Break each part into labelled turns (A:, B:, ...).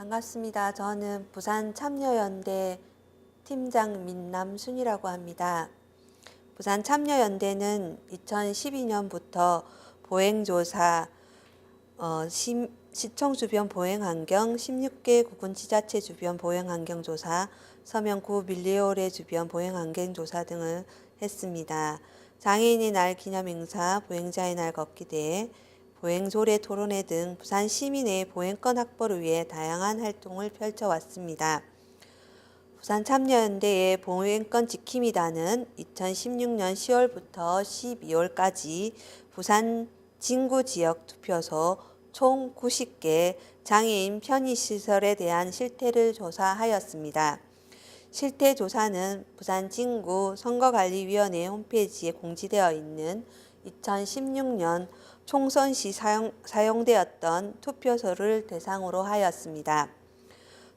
A: 반갑습니다. 저는 부산참여연대 팀장 민남순이라고 합니다. 부산참여연대는 2012년부터 보행조사, 시청 주변 보행환경, 16개 구군지자체 주변 보행환경조사, 서명구 밀리오레 주변 보행환경조사 등을 했습니다. 장애인의 날 기념행사, 보행자의 날 걷기대회, 보행조례 토론회 등 부산 시민의 보행권 확보를 위해 다양한 활동을 펼쳐왔습니다. 부산참여연대의 보행권 지킴이단은 2016년 10월부터 12월까지 부산 진구 지역 투표소 총 90개 장애인 편의시설에 대한 실태를 조사하였습니다. 실태 조사는 부산 진구 선거관리위원회 홈페이지에 공지되어 있는 2016년 총선 시 사용되었던 투표소를 대상으로 하였습니다.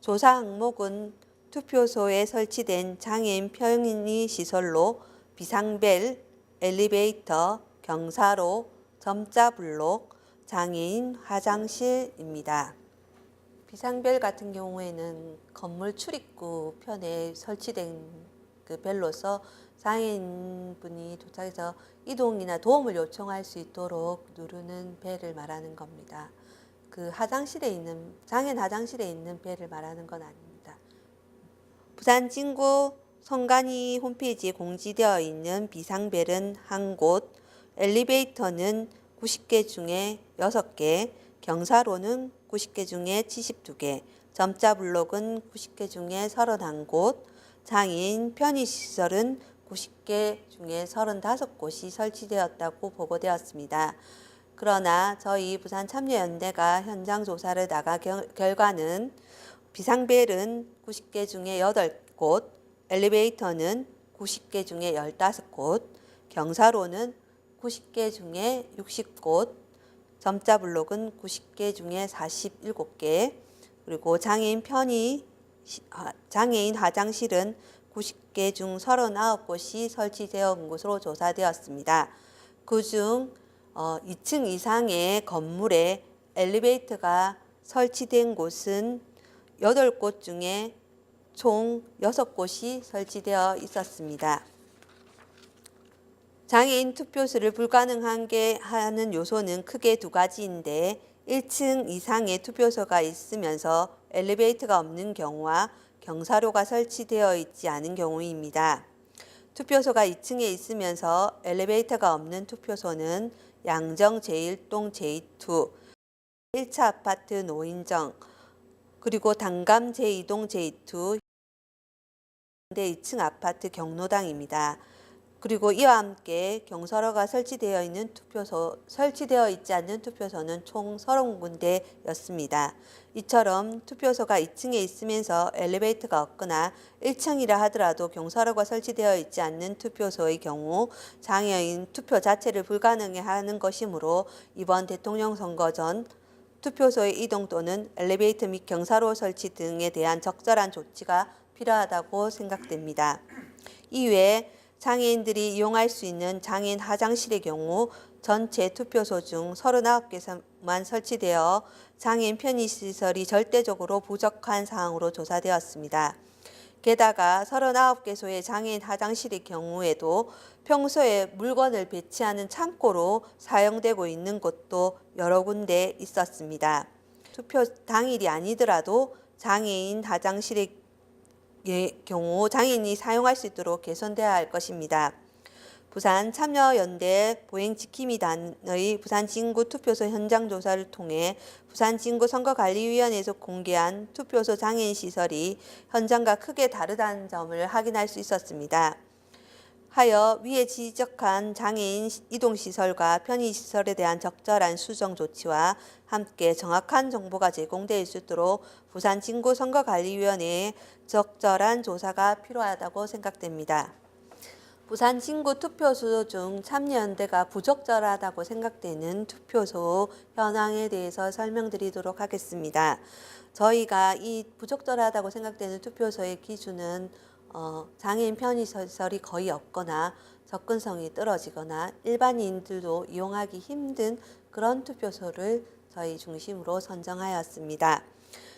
A: 조사 항목은 투표소에 설치된 장애인 편의 시설로 비상벨, 엘리베이터, 경사로, 점자블록, 장애인 화장실입니다. 비상벨 같은 경우에는 건물 출입구 편에 설치된 그 벨로서 장애인분이 도착해서 이동이나 도움을 요청할 수 있도록 누르는 벨을 말하는 겁니다. 그 화장실에 있는, 장애인 화장실에 있는 벨을 말하는 건 아닙니다. 부산 진구 선관위 홈페이지에 공지되어 있는 비상벨은 한 곳, 엘리베이터는 90개 중에 6개, 경사로는 90개 중에 72개, 점자블록은 90개 중에 31곳, 장애인 편의시설은 90개 중에 35곳이 설치되었다고 보고되었습니다. 그러나 저희 부산참여연대가 현장 조사를 나가 결과는 비상벨은 90개 중에 8곳, 엘리베이터는 90개 중에 15곳, 경사로는 90개 중에 60곳, 점자블록은 90개 중에 47개, 그리고 장애인 화장실은 90개 중 39곳이 설치되어 온 것으로 조사되었습니다. 그중 2층 이상의 건물에 엘리베이터가 설치된 곳은 8곳 중에 총 6곳이 설치되어 있었습니다. 장애인 투표소를 불가능하게 하는 요소는 크게 두 가지인데 1층 이상의 투표소가 있으면서 엘리베이터가 없는 경우와 경사로가 설치되어 있지 않은 경우입니다. 투표소가 2층에 있으면서 엘리베이터가 없는 투표소는 양정 제1동 제2, 1차 아파트 노인정, 그리고 단감 제2동 제2, 2층 아파트 경로당입니다. 그리고 이와 함께 경사로가 설치되어 있지 않는 투표소는 총 30군데였습니다. 이처럼 투표소가 2층에 있으면서 엘리베이터가 없거나 1층이라 하더라도 경사로가 설치되어 있지 않는 투표소의 경우 장애인 투표 자체를 불가능해 하는 것이므로 이번 대통령 선거 전 투표소의 이동 또는 엘리베이터 및 경사로 설치 등에 대한 적절한 조치가 필요하다고 생각됩니다. 이외에 장애인들이 이용할 수 있는 장애인 화장실의 경우 전체 투표소 중 39개만 설치되어 장애인 편의시설이 절대적으로 부족한 사항으로 조사되었습니다. 게다가 39개소의 장애인 화장실의 경우에도 평소에 물건을 배치하는 창고로 사용되고 있는 곳도 여러 군데 있었습니다. 투표 당일이 아니더라도 장애인 화장실의 경우 장애인이 사용할 수 있도록 개선되어야 할 것입니다. 부산 참여연대 보행지킴이단의 부산 진구 투표소 현장 조사를 통해 부산 진구 선거관리위원회에서 공개한 투표소 장애인 시설이 현장과 크게 다르다는 점을 확인할 수 있었습니다. 하여 위에 지적한 장애인 이동시설과 편의시설에 대한 적절한 수정 조치와 함께 정확한 정보가 제공될 수 있도록 부산 진구 선거관리위원회에 적절한 조사가 필요하다고 생각됩니다. 부산 진구 투표소 중 참여연대가 부적절하다고 생각되는 투표소 현황에 대해서 설명드리도록 하겠습니다. 저희가 이 부적절하다고 생각되는 투표소의 기준은 장애인 편의시설이 거의 없거나 접근성이 떨어지거나 일반인들도 이용하기 힘든 그런 투표소를 저희 중심으로 선정하였습니다.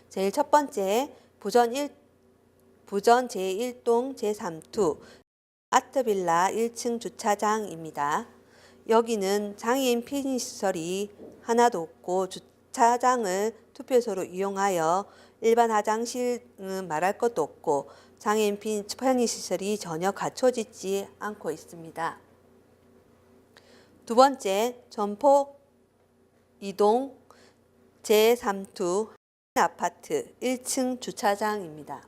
A: 제일 첫 번째 부전 제1동 제3투 아트빌라 1층 주차장입니다. 여기는 장애인 편의시설이 하나도 없고 주차장을 투표소로 이용하여 일반 화장실은 말할 것도 없고 장애인 편의시설이 전혀 갖춰지지 않고 있습니다. 두 번째, 점포 2동 제3투 아파트 1층 주차장입니다.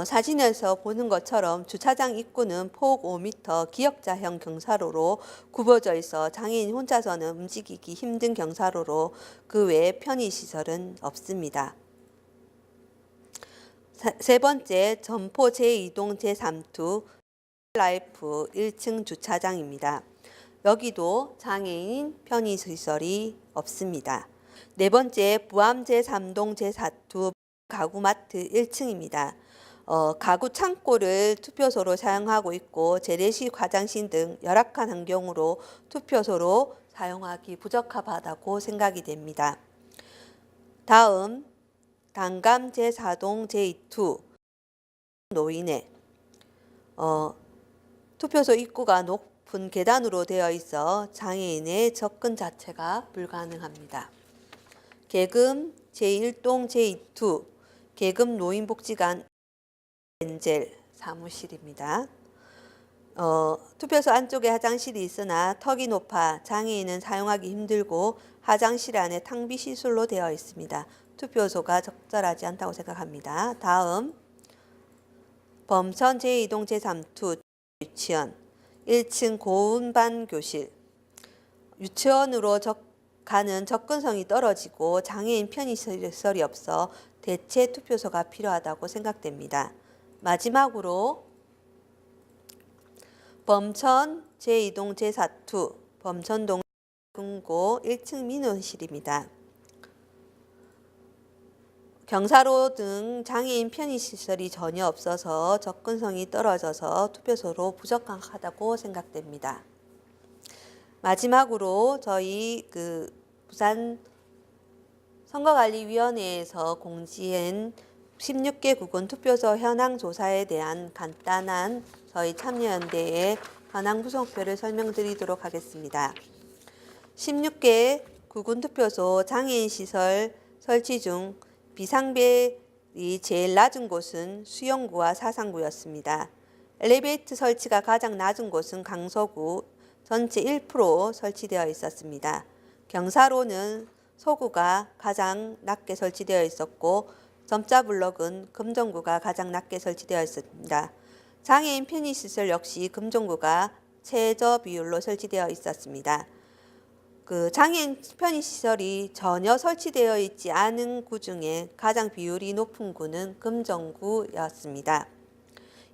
A: 사진에서 보는 것처럼 주차장 입구는 폭 5m 기역자형 경사로로 굽어져 있어 장애인 혼자서는 움직이기 힘든 경사로로 그 외에 편의시설은 없습니다. 세 번째, 점포 제2동 제3투 라이프 1층 주차장입니다. 여기도 장애인 편의시설이 없습니다. 네 번째, 부암 제3동 제4투 가구마트 1층입니다. 가구 창고를 투표소로 사용하고 있고 재래식 화장실 등 열악한 환경으로 투표소로 사용하기 부적합하다고 생각이 됩니다. 다음, 단감 제4동 제2투 노인회. 투표소 입구가 높은 계단으로 되어 있어 장애인의 접근 자체가 불가능합니다. 계금 제1동 제2투 계금 노인복지관 엔젤 사무실입니다. 투표소 안쪽에 화장실이 있으나 턱이 높아 장애인은 사용하기 힘들고 화장실 안에 탕비 시설로 되어 있습니다. 투표소가 적절하지 않다고 생각합니다. 다음, 범천 제2동 제3투 유치원 1층 고운반 교실. 유치원으로 가는 접근성이 떨어지고 장애인 편의시설이 없어 대체 투표소가 필요하다고 생각됩니다. 마지막으로 범천 제2동 제4투 범천동 금고 1층 민원실입니다. 경사로 등 장애인 편의시설이 전혀 없어서 접근성이 떨어져서 투표소로 부적합하다고 생각됩니다. 마지막으로 저희 부산 선거관리위원회에서 공지한 16개 구군 투표소 현황 조사에 대한 간단한 저희 참여연대의 현황 구성표를 설명드리도록 하겠습니다. 16개 구군 투표소 장애인 시설 설치 중 비상벨이 제일 낮은 곳은 수영구와 사상구였습니다. 엘리베이터 설치가 가장 낮은 곳은 강서구 전체 1% 설치되어 있었습니다. 경사로는 서구가 가장 낮게 설치되어 있었고 점자 블럭은 금정구가 가장 낮게 설치되어 있습니다. 장애인 편의시설 역시 금정구가 최저 비율로 설치되어 있었습니다. 장애인 편의시설이 전혀 설치되어 있지 않은 구 중에 가장 비율이 높은 구는 금정구였습니다.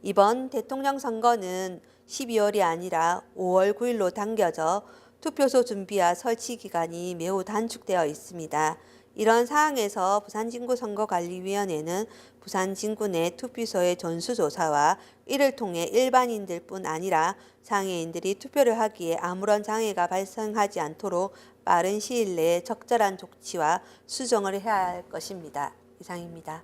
A: 이번 대통령 선거는 12월이 아니라 5월 9일로 당겨져 투표소 준비와 설치 기간이 매우 단축되어 있습니다. 이런 상황에서 부산진구선거관리위원회는 부산진구 내 투표소의 전수조사와 이를 통해 일반인들뿐 아니라 장애인들이 투표를 하기에 아무런 장애가 발생하지 않도록 빠른 시일 내에 적절한 조치와 수정을 해야 할 것입니다. 이상입니다.